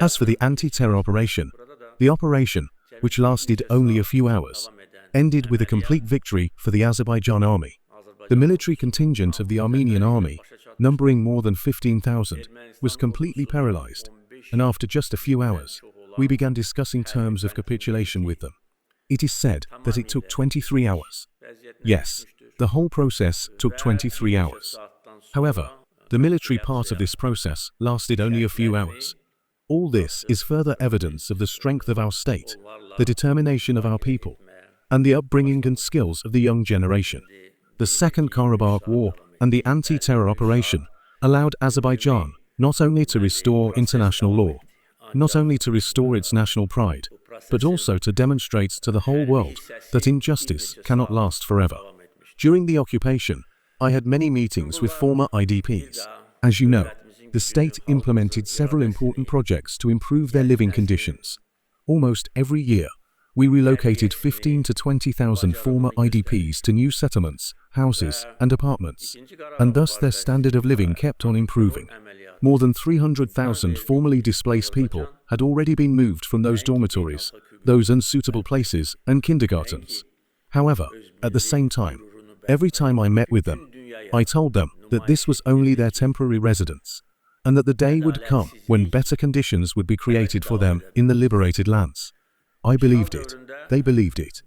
As for the anti-terror operation, the operation, which lasted only a few hours, ended with a complete victory for the Azerbaijan army. The military contingent of the Armenian army, numbering more than 15,000, was completely paralyzed, and after just a few hours, we began discussing terms of capitulation with them. It is said that it took 23 hours. Yes, the whole process took 23 hours. However, the military part of this process lasted only a few hours. All this is further evidence of the strength of our state, the determination of our people, and the upbringing and skills of the young generation. The Second Karabakh War and the anti-terror operation allowed Azerbaijan not only to restore international law, not only to restore its national pride, but also to demonstrate to the whole world that injustice cannot last forever. During the occupation, I had many meetings with former IDPs. As you know, the state implemented several important projects to improve their living conditions. Almost every year, we relocated 15 to 20,000 former IDPs to new settlements, houses, and apartments, and thus their standard of living kept on improving. More than 300,000 formerly displaced people had already been moved from those dormitories, those unsuitable places, and kindergartens. However, at the same time, every time I met with them, I told them that this was only their temporary residence, and that the day would come when better conditions would be created for them in the liberated lands. I believed it, they believed it,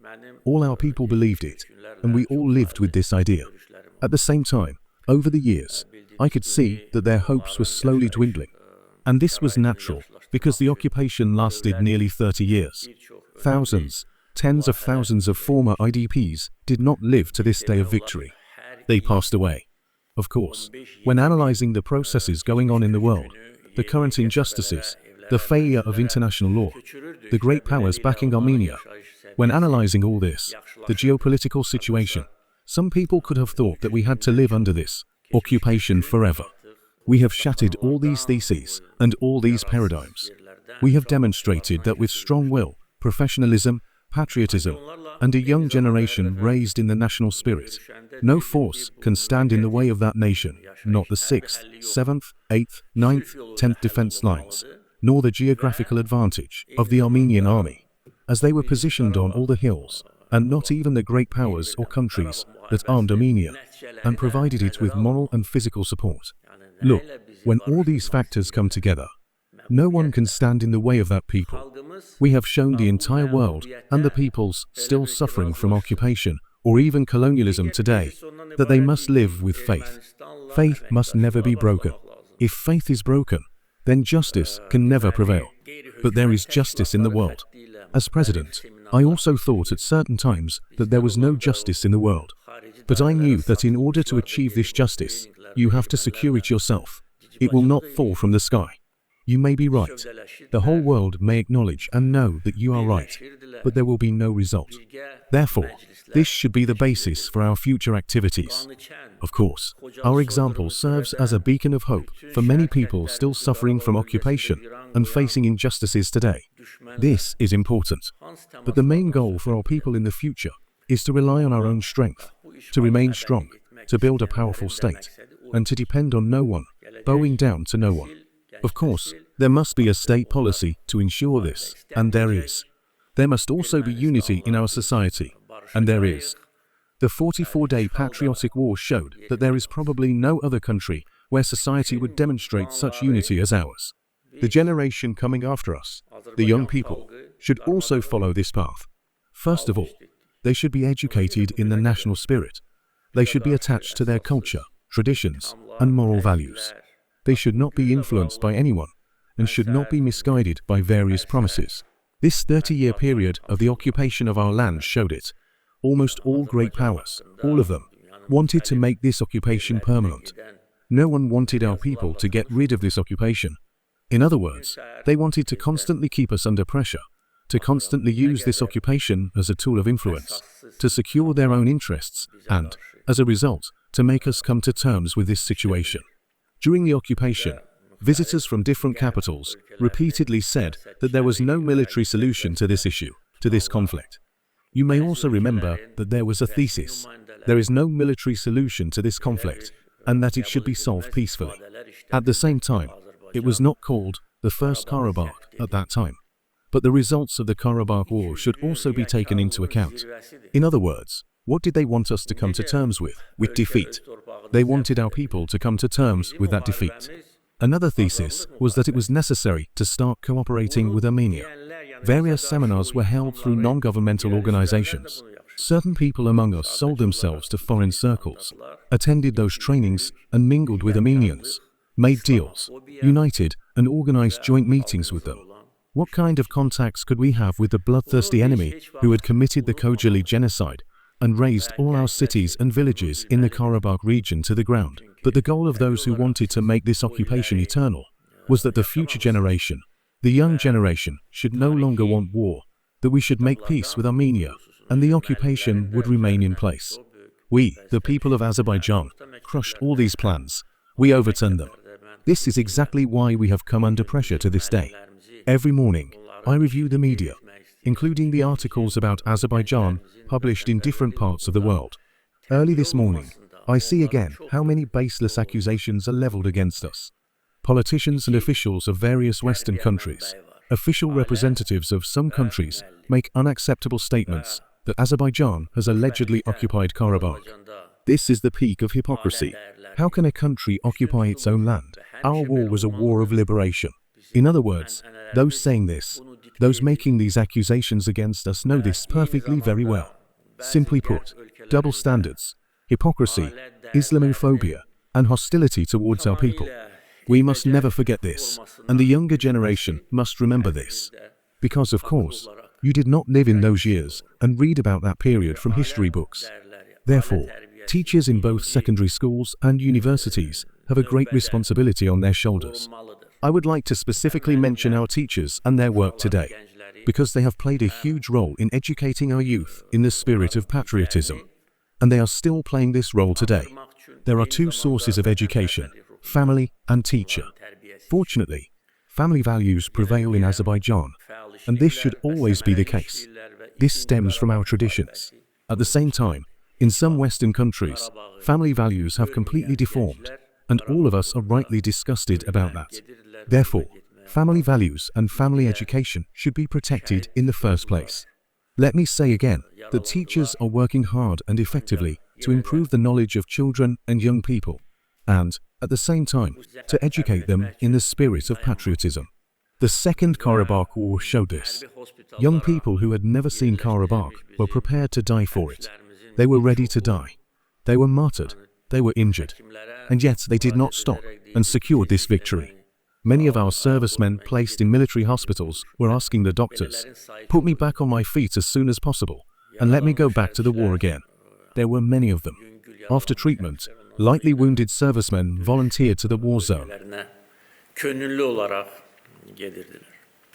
all our people believed it, and we all lived with this idea. At the same time, over the years, I could see that their hopes were slowly dwindling. And this was natural, because the occupation lasted nearly 30 years. Thousands, tens of thousands of former IDPs did not live to this day of victory. They passed away. Of course, when analyzing the processes going on in the world, the current injustices, the failure of international law, the great powers backing Armenia, when analyzing all this, the geopolitical situation, some people could have thought that we had to live under this occupation forever. We have shattered all these theses and all these paradigms. We have demonstrated that with strong will, professionalism, patriotism, and a young generation raised in the national spirit, no force can stand in the way of that nation, not the 6th, 7th, 8th, 9th, 10th defense lines, nor the geographical advantage of the Armenian army, as they were positioned on all the hills, and not even the great powers or countries that armed Armenia and provided it with moral and physical support. Look, when all these factors come together, no one can stand in the way of that people. We have shown the entire world and the peoples still suffering from occupation or even colonialism today that they must live with faith. Faith must never be broken. If faith is broken, then justice can never prevail. But there is justice in the world. As president, I also thought at certain times that there was no justice in the world. But I knew that in order to achieve this justice, you have to secure it yourself. It will not fall from the sky. You may be right. The whole world may acknowledge and know that you are right, but there will be no result. Therefore, this should be the basis for our future activities. Of course, our example serves as a beacon of hope for many people still suffering from occupation and facing injustices today. This is important. But the main goal for our people in the future is to rely on our own strength, to remain strong, to build a powerful state, and to depend on no one, bowing down to no one. Of course, there must be a state policy to ensure this, and there is. There must also be unity in our society, and there is. The 44-day patriotic war showed that there is probably no other country where society would demonstrate such unity as ours. The generation coming after us, the young people, should also follow this path. First of all, they should be educated in the national spirit. They should be attached to their culture, traditions, and moral values. They should not be influenced by anyone, and should not be misguided by various promises. This 30-year period of the occupation of our land showed it. Almost all great powers, all of them, wanted to make this occupation permanent. No one wanted our people to get rid of this occupation. In other words, they wanted to constantly keep us under pressure, to constantly use this occupation as a tool of influence, to secure their own interests, and, as a result, to make us come to terms with this situation. During the occupation, visitors from different capitals repeatedly said that there was no military solution to this issue, to this conflict. You may also remember that there was a thesis. There is no military solution to this conflict. and that it should be solved peacefully. At the same time, it was not called the First Karabakh at that time. But the results of the Karabakh War should also be taken into account. In other words, what did they want us to come to terms with? With defeat. They wanted our people to come to terms with that defeat. Another thesis was that it was necessary to start cooperating with Armenia. Various seminars were held through non-governmental organizations. Certain people among us sold themselves to foreign circles, attended those trainings and mingled with Armenians, made deals, united and organized joint meetings with them. What kind of contacts could we have with the bloodthirsty enemy who had committed the Khojaly genocide and razed all our cities and villages in the Karabakh region to the ground? But the goal of those who wanted to make this occupation eternal was that the future generation, the young generation, should no longer want war, that we should make peace with Armenia, and the occupation would remain in place. We, the people of Azerbaijan, crushed all these plans. We overturned them. This is exactly why we have come under pressure to this day. Every morning, I review the media, including the articles about Azerbaijan published in different parts of the world. Early this morning, I see again how many baseless accusations are leveled against us. Politicians and officials of various Western countries, official representatives of some countries, make unacceptable statements that Azerbaijan has allegedly occupied Karabakh. This is the peak of hypocrisy. How can a country occupy its own land? Our war was a war of liberation. In other words, those saying this, those making these accusations against us know this perfectly very well. Simply put, double standards, hypocrisy, Islamophobia, and hostility towards our people. We must never forget this, and the younger generation must remember this. Because, of course, you did not live in those years and read about that period from history books. Therefore, teachers in both secondary schools and universities have a great responsibility on their shoulders. I would like to specifically mention our teachers and their work today, because they have played a huge role in educating our youth in the spirit of patriotism. And they are still playing this role today. There are two sources of education, family and teacher. Fortunately, family values prevail in Azerbaijan, and this should always be the case. This stems from our traditions. At the same time, in some Western countries, family values have completely deformed, and all of us are rightly disgusted about that. Therefore, family values and family education should be protected in the first place. Let me say again that teachers are working hard and effectively to improve the knowledge of children and young people, and, at the same time, to educate them in the spirit of patriotism. The Second Karabakh War showed this. Young people who had never seen Karabakh were prepared to die for it. They were ready to die. They were martyred. They were injured. And yet they did not stop and secured this victory. Many of our servicemen placed in military hospitals were asking the doctors, "Put me back on my feet as soon as possible, and let me go back to the war again." There were many of them. After treatment, lightly wounded servicemen volunteered to the war zone.